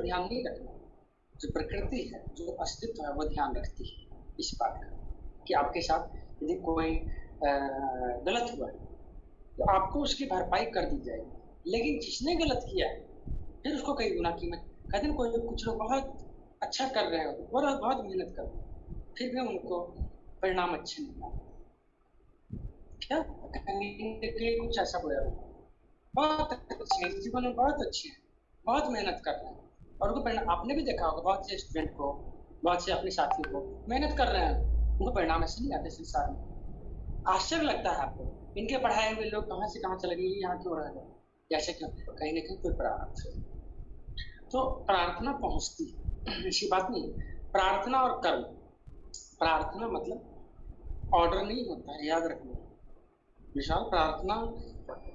पर ध्यान नहीं रखना। जो प्रकृति है, जो अस्तित्व है, वो ध्यान रखती है इस बात का कि आपके साथ यदि कोई गलत हुआ है तो आपको उसकी भरपाई कर दी जाएगी। लेकिन जिसने गलत किया है फिर उसको कई गुना कीमत। कहते हैं कोई कुछ लोग बहुत अच्छा कर रहे हो, बहुत मेहनत कर रहे हो, फिर भी उनको परिणाम अच्छे नहीं आते। क्या कहीं कुछ ऐसा हुआ, बहुत अच्छे हैं, जीवन में बहुत अच्छे हैं, बहुत मेहनत कर रहे हैं, और उनको परिणाम आपने भी देखा होगा, बहुत से स्टूडेंट को, बहुत से अपने साथी को मेहनत कर रहे हैं, उनको परिणाम ऐसे नहीं आते संसार में। आश्चर्य लगता है आपको, इनके पढ़ाए हुए लोग कहाँ से कहाँ चले गए, यहाँ क्यों रह गए, कैसे क्यों? कहीं ना कहीं कोई प्रारब्ध है। तो प्रार्थना पहुंचती है, ऐसी बात नहीं। प्रार्थना और कर्म, प्रार्थना मतलब ऑर्डर नहीं होता है, याद रखना। विशाल, प्रार्थना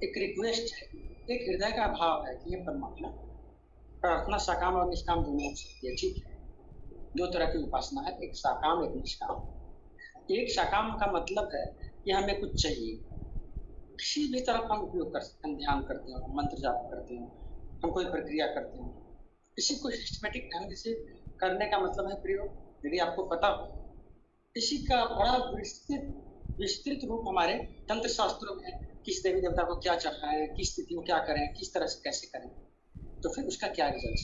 एक रिक्वेस्ट है, एक हृदय का भाव है कि ये परमात्मा। प्रार्थना सकाम और निष्काम दोनों हो सकती है, ठीक है। दो तरह की उपासना है, एक सकाम, एक निष्काम। एक सकाम का मतलब है कि हमें कुछ चाहिए, किसी भी तरफ हम उपयोग कर सकते हैं, ध्यान करते हो, मंत्र जाप करते हो, हम कोई प्रक्रिया करते हैं, इसी को सिस्टमेटिक ढंग से करने का मतलब है प्रयोग। यदि आपको पता हो, इसी का बड़ा विस्तृत रूप हमारे तंत्र शास्त्रों में है, किस देवी देवता को क्या चढ़ाएं, किस स्थिति को क्या करें, किस तरह से कैसे करें, तो फिर उसका क्या रिजल्ट।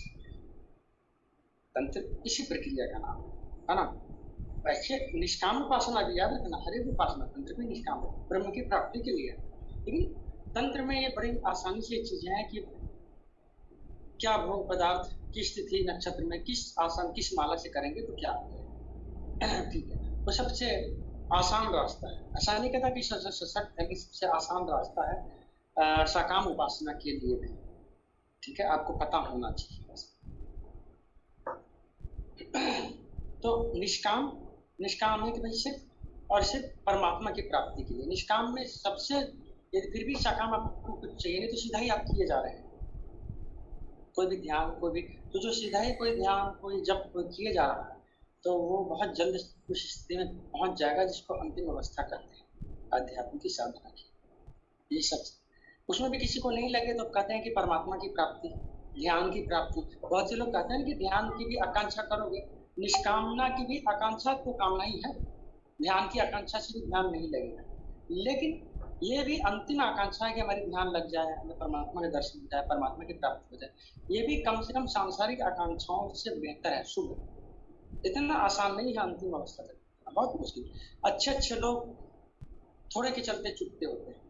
तंत्र इसी प्रक्रिया का नाम है ना। वैसे निष्काम उपासना भी याद रखना, हर एक उपासना तंत्र भी निष्काम है, ब्रह्म की प्राप्ति के लिए। लेकिन तंत्र में ये बड़ी आसानी से चीजें हैं कि क्या भोग पदार्थ, किस तिथि नक्षत्र में, किस आसन, किस माला से करेंगे तो क्या, ठीक है। वो सबसे आसान रास्ता है। ऐसा नहीं कहता कि सशक्त है कि सबसे आसान रास्ता है सकाम उपासना के लिए भी, ठीक है, आपको पता होना चाहिए बस। तो निष्काम, निष्काम है कि भाई सिर्फ और सिर्फ परमात्मा की प्राप्ति के लिए। निष्काम में सबसे, यदि फिर भी सकाम आपको कुछ चाहिए नहीं तो सीधा ही आप किए जा रहे हैं कोई भी ध्यान, कोई भी, तो जो सीधा ही कोई ध्यान, कोई जब कोई किए जा रहा है तो वो बहुत जल्द उस स्थिति में पहुंच जाएगा जिसको अंतिम अवस्था कहते हैं, अध्यात्म की साधना की। ये सब उसमें भी किसी को नहीं लगे तो कहते हैं कि परमात्मा की प्राप्ति, ध्यान की प्राप्ति। बहुत से लोग कहते हैं कि ध्यान की भी आकांक्षा करोगे, निष्कामना की भी आकांक्षा तो कामना ही है, ध्यान की आकांक्षा से भी ध्यान नहीं लगेगा। लेकिन ये भी अंतिम आकांक्षा है कि हमारी ध्यान लग जाए, हमें परमात्मा के दर्शन हो जाए, परमात्मा की प्राप्ति हो जाए। ये भी कम से कम सांसारिक आकांक्षाओं से बेहतर है, शुभ। इतना आसान नहीं है अंतिम अवस्था तक, बहुत मुश्किल। अच्छे अच्छे लोग थोड़े के चलते चुकते होते हैं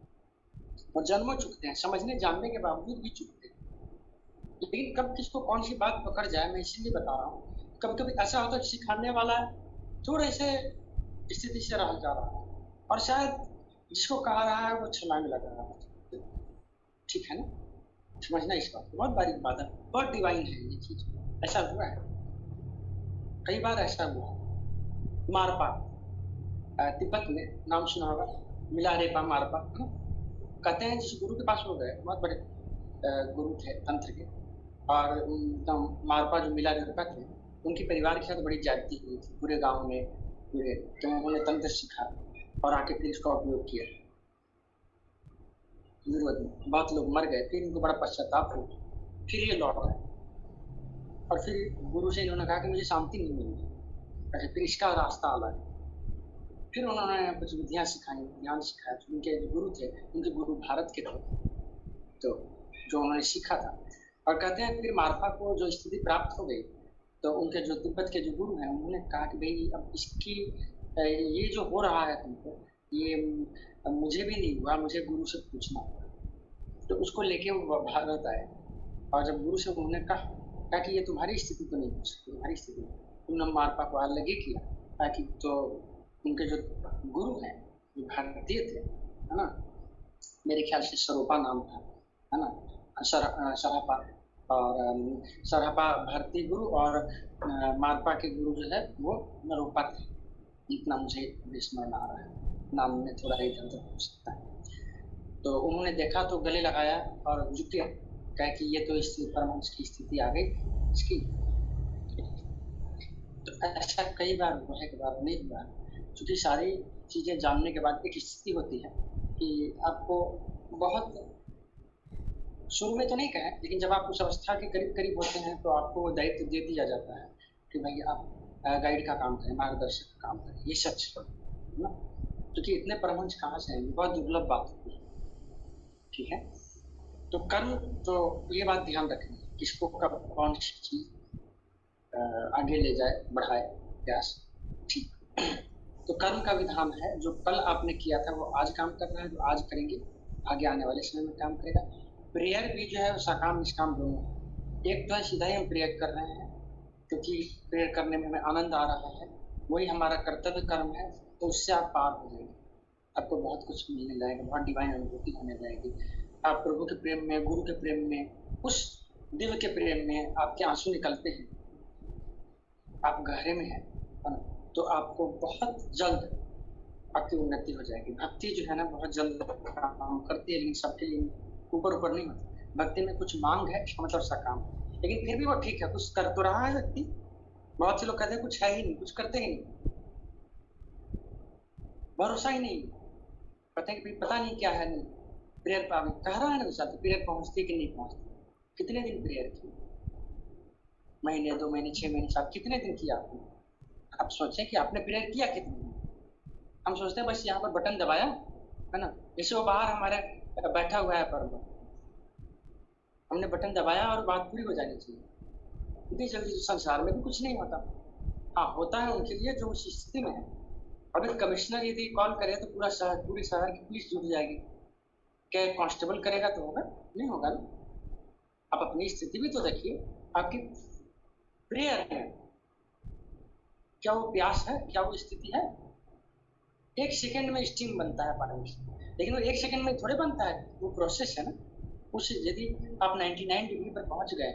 और जन्मों चुकते हैं, समझने जानने के बावजूद भी चुकते हैं। लेकिन कब किसको कौन सी बात पकड़ जाए, मैं इसीलिए बता रहा हूँ। कभी कभी ऐसा होता है सिखाने वाला थोड़े से स्थिति से रह जा रहा है और शायद जिसको कहा रहा है वो छलांग लगा रहा है, ठीक है ना। समझना इस बात, बहुत बारीक बात है, बहुत डिवाइन है ये चीज। ऐसा हुआ है, कई बार ऐसा हुआ है। मारपा, तिब्बत में नाम सुना होगा, मिलारेपा मारपा, कहते हैं जिस गुरु के पास वो गए, बहुत बड़े गुरु थे तंत्र के, और मारपा जो मिलारेपा थे, उनके परिवार के साथ बड़ी जाति हुई थी पूरे गांव में पूरे, तो उन्होंने तंत्र सीखा और आके फिर इसका उपयोग किया। बहुत लोग मर गए, फिर इनको बड़ा पश्चाताप हो, फिर ये लौट आए और फिर गुरु से इन्होंने कहा कि मुझे शांति नहीं मिली, फिर इसका रास्ता अलग। फिर उन्होंने कुछ विधियां सिखाई, ज्ञान सिखाया। उनके गुरु थे, उनके गुरु भारत के थे, तो जो उन्होंने सीखा था। और कहते हैं फिर मारपा को जो स्थिति प्राप्त हो गई तो उनके जो तिब्बत के जो गुरु हैं उन्होंने कहा कि भाई अब इसकी ये जो हो रहा है तुमको, ये मुझे भी नहीं हुआ, मुझे गुरु से पूछना होगा। तो उसको लेके वो भारत आए और जब गुरु से उन्होंने कहा कि ये तुम्हारी स्थिति तो नहीं हो सकती, तुम्हारी स्थिति, तुमने मारपा को अलग ही किया ताकि, तो उनके जो गुरु हैं जो भारतीय थे, है ना, मेरे ख्याल से सरोपा नाम था, है ना, सरहपा, और सरहपा भारतीय गुरु और मारपा के गुरु जो है वो नरोपा थे, इतना मुझे स्मरण आ रहा है, नाम में थोड़ा इधर उधर हो सकता है। तो उन्होंने देखा तो गले लगाया और झुके, कहा कि ये तो इस परमांश की स्थिति आ गई इसकी। तो ऐसा कई बार हुआ है, कई बार नहीं हुआ, क्योंकि सारी चीजें जानने के बाद एक स्थिति होती है कि आपको बहुत शुरू में तो नहीं कहे, लेकिन जब आप उस अवस्था के करीब करीब होते हैं तो आपको वो दायित्व दे दिया जाता है कि भाई आप गाइड का काम करें, मार्गदर्शक का काम करें। ये सच है ना, क्योंकि इतने परमहंस कहाँ से आएंगे, बहुत दुर्लभ बात होती है। ठीक है, तो कर्म, तो ये बात ध्यान रखें किसको कब कौन सी चीज आगे ले जाए, बढ़ाए प्रयास। ठीक, तो कर्म का विधान है, जो कल आपने किया था वो आज काम कर रहा है, जो आज करेंगे आगे आने वाले समय में काम करेगा। प्रेयर भी जो है वो सकाम निष्काम दोनों है। एक तो है सीधा ही हम प्रेयर कर रहे हैं क्योंकि प्रेयर करने में हमें आनंद आ रहा है, वही हमारा कर्तव्य कर्म है, तो उससे आप पार हो जाएंगे, आपको बहुत कुछ मिलने जाएगा, बहुत डिवाइन अनुभूति होने जाएगी। आप प्रभु के प्रेम में, गुरु के प्रेम में, उस दिव्य के प्रेम में आपके आंसू निकलते हैं, आप गहरे में हैं, तो आपको बहुत जल्द आपकी उन्नति हो जाएगी। भक्ति जो है ना बहुत जल्द काम करती है, लेकिन सबके लिए ऊपर ऊपर नहीं होती। भक्ति में कुछ मांग है, इसका मतलब सकाम, लेकिन फिर भी वो ठीक है, कुछ कर तो रहा है व्यक्ति। बहुत से लोग कहते हैं कुछ है ही नहीं, कुछ करते ही नहीं, भरोसा ही नहीं, पता नहीं क्या है, नहीं प्रेयर कह रहा है ना विशाल, प्रेयर पहुंचती कि नहीं पहुंचती। कितने दिन प्रेयर की, महीने, 2 महीने, 6 महीने, साल, कितने दिन किया आपने? आप सोचें कि आपने प्रेयर किया कितने दिन। हम सोचते हैं बस यहाँ पर बटन दबाया है ना, जैसे वो बाहर हमारे बैठा हुआ है पर हमने बटन दबाया और बात पूरी हो जानी चाहिए। इतनी जल्दी संसार में भी कुछ नहीं होता। हाँ, होता है उनके लिए जो उस स्थिति में है। अगर कमिश्नर यदि कॉल करे तो पूरा शहर, पूरे शहर की पुलिस जुट जाएगी। क्या कांस्टेबल करेगा तो होगा? नहीं होगा ना। आप अपनी स्थिति भी तो देखिए, आपकी प्रेयर है, क्या वो प्यास है, क्या वो स्थिति है? 1 सेकंड में स्टीम बनता है परमेश्वर, लेकिन वो 1 सेकंड में थोड़े बनता है, वो प्रोसेस है ना। उस यदि आप 99 डिग्री पर पहुंच गए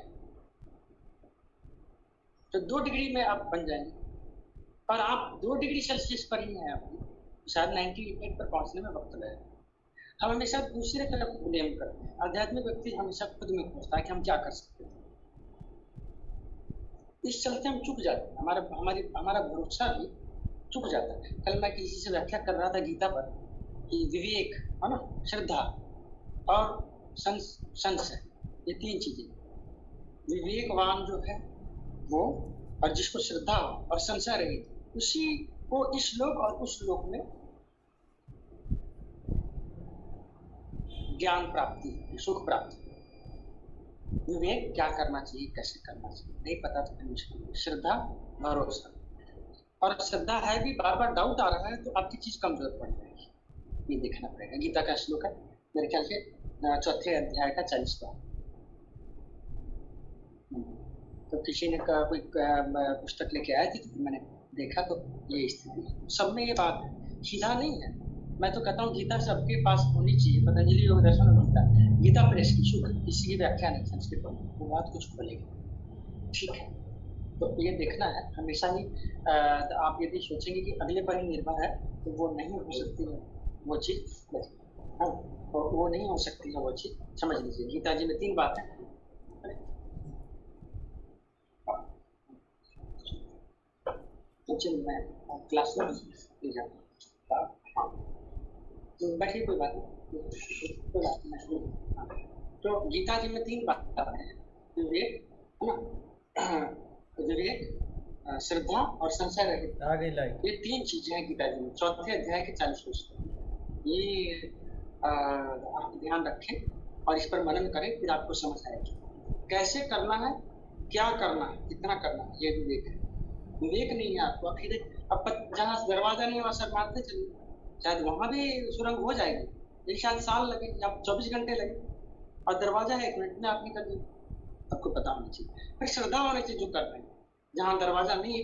तो 2 डिग्री में आप बन जाएंगे, पर आप 2 डिग्री सेल्सियस पर ही हैं अभी, शायद 98 पर पहुंचने में वक्त लगेगा। हम हमेशा दूसरे तरफ ब्लेम करते हैं। आध्यात्मिक व्यक्ति हमेशा खुद में खोजता है कि हम क्या कर सकते हैं, इस चलते हम चुक जाते हैं, हमारा भरोसा भी चुक जाता है। कल मैं किसी से व्याख्या कर रहा था गीता पर कि विवेक है ना, श्रद्धा और संशय, ये 3 चीजें। विवेकवान जो है वो, और जिसको श्रद्धा और संशय रही, उसी को इस लोक और उस लोक में ज्ञान प्राप्ति, सुख प्राप्ति। विवेक, क्या करना चाहिए, कैसे करना चाहिए, नहीं पता तो मुश्किल। श्रद्धा, भरोसा, और श्रद्धा है भी बार बार डाउट आ रहा है तो आपकी चीज कमजोर पड़ जाएगी, ये देखना पड़ेगा। गीता का श्लोक है मेरे ख्याल से 4थे अध्याय का 40वां। तो किसी ने कोई पुस्तक लेके आए थे तो मैंने देखा तो ये स्थिति सब में ये बात है, सीधा नहीं है। मैं तो कहता हूँ गीता सबके पास होनी चाहिए, पतंजलि योग दर्शन गीता, गीता प्रेस की शुभ, किसी की व्याख्या नहीं संस्कृत में, वो बहुत कुछ खोलेगी। ठीक है, तो ये देखना है हमेशा ही। आप यदि सोचेंगे कि अगले पर ही निर्भर है तो वो नहीं हो सकती है वो चीज। हाँ, तो वो नहीं हो सकती है वो चीज, समझ लीजिए। गीता जी में 3 बातें हैं। तो चलिए मैं क्लास में ले जाता हूँ। तो बैठिए, कोई बात नहीं, कोई बात नहीं। तो गीता जी में 3 बातें हैं, विवेक है ना, विवेक, श्रद्धा और संशय रहित, ये 3 चीजें हैं गीता जी में, 4थे अध्याय के 40वें श्लोक। ये आप ध्यान रखें और इस पर मनन करें, फिर आपको समझ आएगी कैसे करना है, क्या करना है, कितना करना है। ये विवेक है। विवेक नहीं है आपको, अब जहाँ दरवाजा नहीं वहां सर मारते चलिए, शायद वहां भी सुरंग हो जाएगी, लेकिन शायद साल लगे या 24 घंटे लगे, और दरवाजा है 1 मिनट में आपने कर दिया। आपको पता होना चाहिए, फिर श्रद्धा होनी चाहिए जो कर रहे हैं। जहाँ दरवाजा नहीं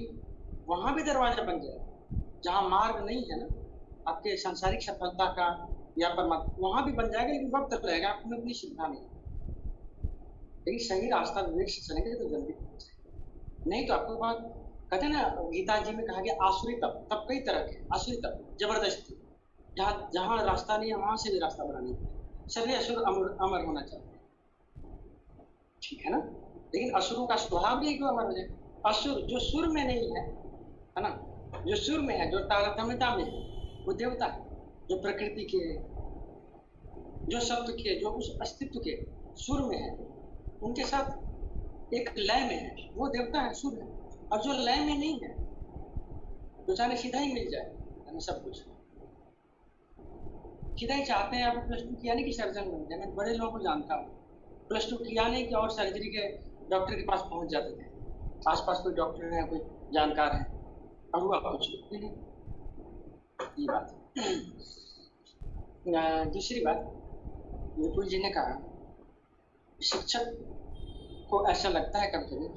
वहां भी दरवाजा बन जाए, जहाँ मार्ग नहीं है ना आपके सांसारिक सफलता का या परमात्मा, वहां भी बन जाएगा, लेकिन वक्त लगेगा, आपको अपनी श्रद्धा नहीं। लेकिन सही रास्ता विवेक से चलेंगे तो जल्दी नहीं, तो आपको बात कहते हैं ना, गीता जी में कहा गया आसुरी तप, तप कई तरह के, आसुरी तप जबरदस्ती, जहाँ जहाँ रास्ता नहीं है वहां से भी रास्ता बनानी है। सभी असुर अमर होना चाहिए, ठीक है ना, लेकिन असुरों का स्वभाव नहीं क्यों अमर हो जाए। असुर जो सुर में नहीं है ना, जो सुर में है, जो तारतम्यता में है, वो देवता है, जो प्रकृति के, जो सत्व के, जो उस अस्तित्व के सुर में है, उनके साथ एक लय में है, वो देवता है, सुर है। और जो लय में नहीं है तो चाहे सीधा ही मिल जाए हमें सब कुछ, सीधा ही चाहते हैं। आप प्लस टू किया नहीं कि सर्जन बन जाए, मैं बड़े लोगों को जानता हूँ प्लस टू किया नहीं कि और सर्जरी के डॉक्टर के पास पहुंच जाते थे, आसपास कोई डॉक्टर है, कोई जानकार है, और हुआ कुछ नहीं। ये बात दूसरी बात, विपुल जी ने कहा शिक्षक को ऐसा लगता है कभी कभी